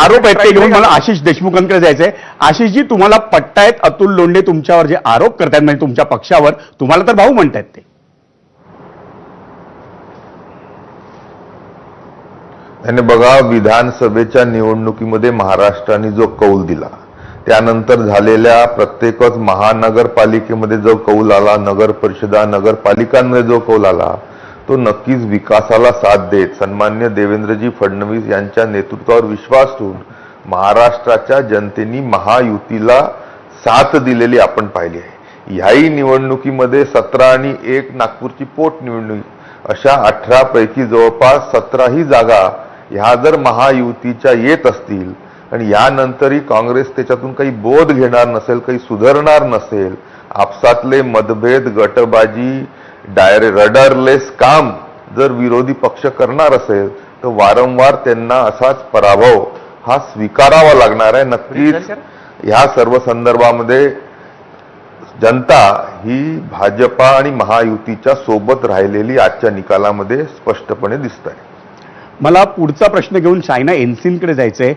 आरोप आहेत ते घेऊन मला आशिष देशमुखांकडे जायचंय. आशिषजी, तुम्हाला पट्टायत अतुल लोंढे तुमच्यावर जे आरोप करतायत म्हणजे तुमच्या पक्षावर, तुम्हाला तर भाऊ म्हणतायत ते. आणि बघा, विधानसभेच्या निवडणुकीमध्ये महाराष्ट्राने जो कौल दिला, त्यानंतर झालेल्या प्रत्येकच महानगरपालिकेमध्ये जो कौल आला, नगर परिषदा नगरपालिकांमध्ये जो कौल आला, तो नक्कीच विकासाला साथ देत सन्मान्य देवेंद्रजी फडणवीस यांच्या नेतृत्वावर विश्वास ठेवून महाराष्ट्राच्या जनतेने महायुतीला साथ दिलेली आपण पाहिली आहे. ह्याही निवडणुकीमध्ये 17 आणि 1 नागपूरची पोटनिवडणूक अशा 18 पैकी जवळपास 17 ही जागा ह्या जर महायुतीच्या येत असतील आणि यानंतरही काँग्रेस त्याच्यातून काही बोध घेणार नसेल, काही सुधारणार नसेल, आपसातले मतभेद, गटबाजी, रडरलेस काम जर विरोधी पक्ष करणार असेल तर वारंवार त्यांना असाच पराभव हा स्वीकारावा लागणार आहे. नक्कीच ह्या सर्व संदर्भामध्ये जनता ही भाजपा आणि महायुतीच्या सोबत राहिलेली आजच्या निकालामध्ये स्पष्टपणे दिसत आहे. मला पुढचा प्रश्न घेऊन चायना एनसीनकडे जायचंय.